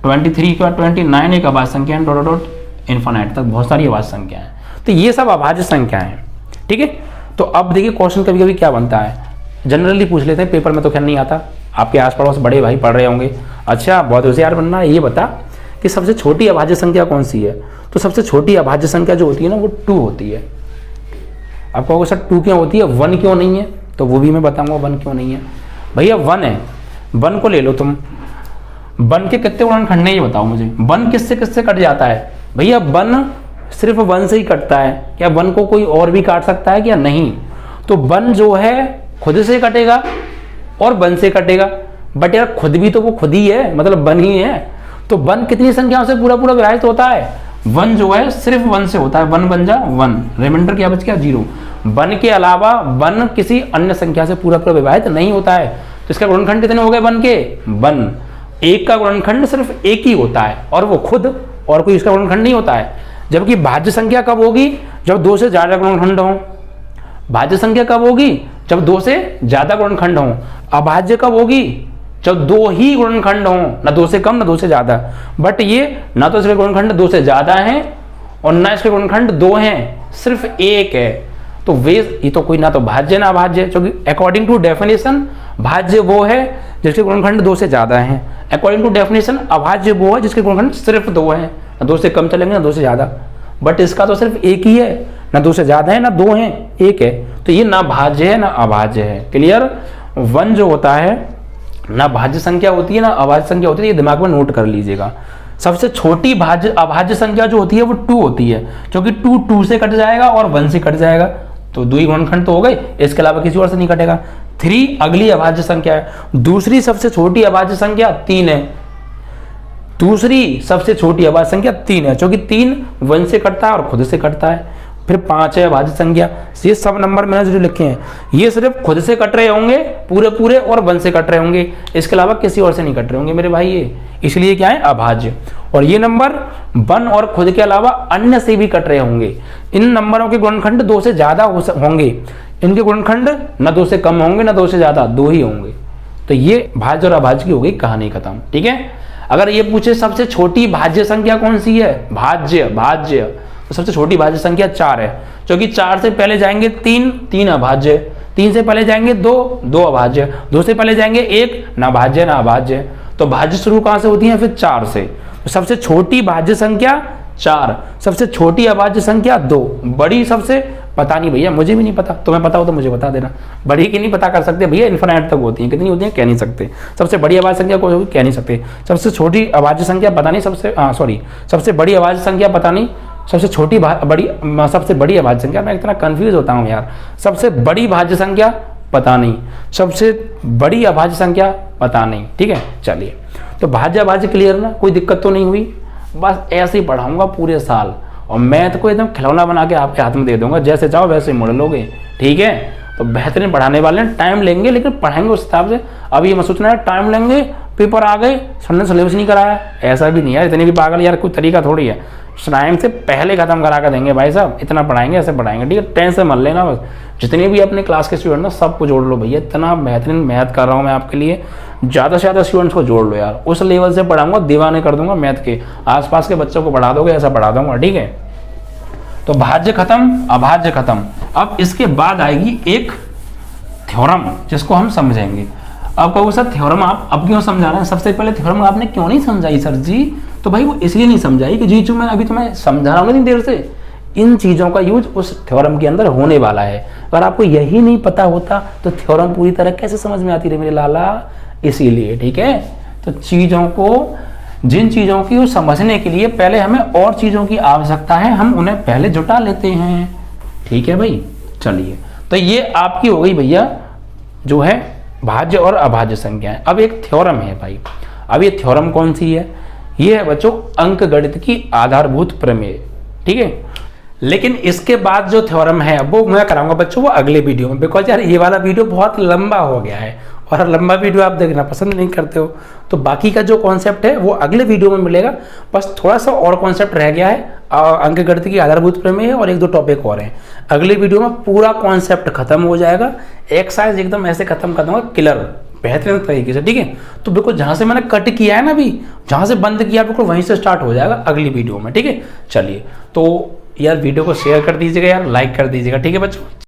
23 के बाद 29 एक अभाज्य संख्या है, डॉट डॉट इन्फिनिट तक बहुत सारी अभाज्य संख्या है। तो ये सब अभाज्य संख्या है। ठीक है। तो अब देखिए क्वेश्चन कभी कभी क्या बनता है, जनरली पूछ लेते हैं, पेपर में तो खैर नहीं आता, आपके आस पड़ोस बड़े भाई पढ़ रहे होंगे, अच्छा बहुत होशियार बनना है, ये बता कि सबसे छोटी अभाज्य संख्या कौन सी है, तो सबसे छोटी अभाज्य संख्या जो होती है ना वो 2 होती है। आप कहोगे सर 2 क्यों होती है, 1 क्यों नहीं है, तो वो भी मैं बताऊंगा 1 क्यों नहीं है। भैया 1 है, 1 को ले लो तुम, 1 के कितने गुणनखंड हैं ये बताओ मुझे। 1 किससे किससे कट जाता है भैया, 1 सिर्फ 1 से ही कटता है, क्या 1 को कोई और भी काट सकता है क्या, नहीं। तो 1 जो है खुद से कटेगा और 1 से कटेगा, बट यार खुद भी तो वो खुद ही है, मतलब 1 ही है। तो 1 कितनी संख्याओं से पूरा पूरा विभाजित होता है, 1 जो है सिर्फ 1 से होता है, 1 बन जा 1, रिमाइंडर क्या बच गया 0। 1 के अलावा 1 किसी अन्य संख्या से पूरा पूरा विभाजित नहीं होता है। तो इसका गुणनखंड कितने हो गए 1 के, 1। 1 का गुणनखंड सिर्फ 1 ही होता है और वो खुद, और कोई इसका गुणनखंड नहीं होता है। जबकि भाज्य संख्या कब होगी, जब 2 से ज्यादा गुणनखंड हो। भाज्य संख्या कब होगी, जब 2 से ज्यादा गुणनखंड हो। अभाज्य कब होगी, जब 2 ही गुणनखंड हो, ना 2 से कम ना 2 से ज्यादा। बट ये ना तो इसके गुणनखंड 2 से ज्यादा हैं और ना इसके गुणनखंड 2 हैं, सिर्फ 1 है। तो वे ये तो कोई ना तो भाज्य ना अभाज्य, क्योंकि अकॉर्डिंग टू डेफिनेशन भाज्य वो है जिसके गुणनखंड 2 से ज्यादा हैं, अकॉर्डिंग टू डेफिनेशन अभाज्य वो है जिसके गुणनखंड सिर्फ 2 हैं, ना 2 से कम चलेंगे ना 2 से ज्यादा। बट इसका तो सिर्फ 1 ही है, ना 2 से ज्यादा है ना 2 हैं, 1 है। तो ये ना भाज्य है ना अभाज्य है। क्लियर। 1 जो होता है ना भाज्य संख्या होती है ना अभाज्य संख्या होती है, ये दिमाग में नोट कर लीजिएगा। सबसे छोटी भाज्य अभाज्य संख्या जो होती है वो 2 होती है, क्योंकि 2 से कट जाएगा और 1 से कट जाएगा, तो 2 ही गुणनखंड तो हो गए, इसके अलावा किसी और से नहीं कटेगा। 3 अगली अभाज्य संख्या है। दूसरी सबसे छोटी अभाज्य संख्या 3 है, दूसरी सबसे छोटी अभाज्य संख्या 3 है, क्योंकि 3 1 से कटता है और खुद से कटता है। फिर 5 है अभाज्य संख्या। ये सब नंबर मैंने जो लिखे हैं ये सिर्फ खुद से कट रहे होंगे पूरे पूरे और 1 से कट रहे होंगे, इसके अलावा किसी और से नहीं कट रहे होंगे मेरे भाई ये, इसलिए क्या है अभाज्य। और ये नंबर 1 और खुद के अलावा अन्य से भी कट रहे होंगे। इन नंबरों के गुणनखंड 2 से ज्यादा होंगे, इनके गुणनखंड ना 2 से कम होंगे ना 2 से ज्यादा, 2 ही होंगे। तो ये भाज्य और अभाज्य की हो गई कहानी खत्म। ठीक है। अगर ये पूछे सबसे छोटी भाज्य संख्या कौन सी है, भाज्य तो सबसे छोटी भाज्य संख्या 4 है, क्योंकि 4 से पहले जाएंगे 3 अभाज्य, 3 से पहले जाएंगे 2 अभाज्य, 2 से पहले जाएंगे 1 ना भाज्य ना अभाज्य। तो भाज्य शुरू कहां से होती है, फिर 4 से। तो सबसे छोटी भाज्य संख्या 4, सबसे छोटी अभाज्य संख्या 2, बड़ी सबसे पता नहीं भैया, मुझे भी नहीं पता, तुम्हें पता हो तो मुझे बता देना। बड़ी की नहीं पता कर सकते भैया, इन्फिनिट तक होती है, कितनी होती है कह नहीं सकते। सबसे बड़ी अभाज्य संख्या कोई होगी कह नहीं सकते। सबसे छोटी अभाज्य संख्या पता नहीं, सबसे बड़ी अभाज्य संख्या पता नहीं, सबसे बड़ी अभाज्य संख्या, मैं इतना कंफ्यूज होता हूँ यार। सबसे बड़ी भाज्य संख्या पता नहीं, सबसे बड़ी अभाज्य संख्या पता नहीं। ठीक है, चलिए। तो भाज्य अभाज्य क्लियर ना, कोई दिक्कत तो नहीं हुई। बस ऐसे ही पढ़ाऊंगा पूरे साल और मैथ को एकदम खिलौना बना के आपके हाथ में दे दूंगा, जैसे चाहो वैसे मोड़ लोगे। ठीक है। तो बेहतरीन पढ़ाने वाले हैं, टाइम लेंगे लेकिन पढ़ाएंगे उस हिसाब से। अभी ये मत सोचना है टाइम लेंगे पेपर आ गए सर ने सिलेबस नहीं कराया, ऐसा भी नहीं है। इतने भी पागल यार कोई तरीका थोड़ी है, टाइम से पहले खत्म करा कर देंगे भाई साहब, इतना पढ़ाएंगे ऐसे पढ़ाएंगे। ठीक है, टेंशन मत लेना, बस जितने भी अपने क्लास के स्टूडेंट ना सबको जोड़ लो भैया। इतना बेहतरीन मैथ कर रहा हूँ मैं आपके लिए, ज़्यादा से ज़्यादा स्टूडेंट्स को जोड़ लो यार। उस लेवल से पढ़ाऊंगा, दीवाने कर दूंगा मैथ के, आसपास के बच्चों को पढ़ा दोगे ऐसा पढ़ा दूंगा। ठीक है। तो भाज्य खत्म, अभाज्य खत्म। अब इसके बाद आएगी एक थ्योरम जिसको हम समझेंगे। अब कहोगे सर थ्योरम आप अब क्यों समझा रहे हैं, सबसे पहले थ्योरम आपने क्यों नहीं समझाई सर जी? तो भाई वो इसलिए नहीं समझाई कि जी जो मैं अभी तुम्हें समझा रहा हूँ इतनी देर से, इन चीज़ों का यूज उस थ्योरम के अंदर होने वाला है। अगर आपको यही नहीं पता होता तो थ्योरम पूरी तरह कैसे समझ में आती रही मेरे लाला, इसीलिए। ठीक है। तो चीज़ों को, जिन चीज़ों की समझने के लिए पहले हमें और चीज़ों की आवश्यकता है, हम उन्हें पहले जुटा लेते हैं। ठीक है भाई, चलिए। तो ये आपकी हो गई भैया जो है भाज्य और अभाज्य संख्याएं। अब एक थ्योरम है भाई। अब ये थ्योरम कौन सी है? ये है बच्चों अंकगणित की आधारभूत प्रमेय। ठीक है। लेकिन इसके बाद जो थ्योरम है वो मैं कराऊंगा बच्चों वो अगले वीडियो में, बिकॉज यार ये वाला वीडियो बहुत लंबा हो गया है और लंबा वीडियो आप देखना पसंद नहीं करते हो। तो बाकी का जो कॉन्सेप्ट है वो अगले वीडियो में मिलेगा। बस थोड़ा सा और कॉन्सेप्ट रह गया है, अंकगणित की आधारभूत प्रमेय है और एक दो टॉपिक और हैं। अगले वीडियो में पूरा कॉन्सेप्ट खत्म हो जाएगा, एक्सरसाइज एकदम ऐसे खत्म कर दूंगा क्लियर बेहतरीन तरीके से। ठीक है। तो बिल्कुल जहां से मैंने कट किया है ना, अभी जहां से बंद किया बिल्कुल वहीं से स्टार्ट हो जाएगा अगली वीडियो में। ठीक है। चलिए, तो यार वीडियो को शेयर कर दीजिएगा यार, लाइक कर दीजिएगा। ठीक है बच्चों।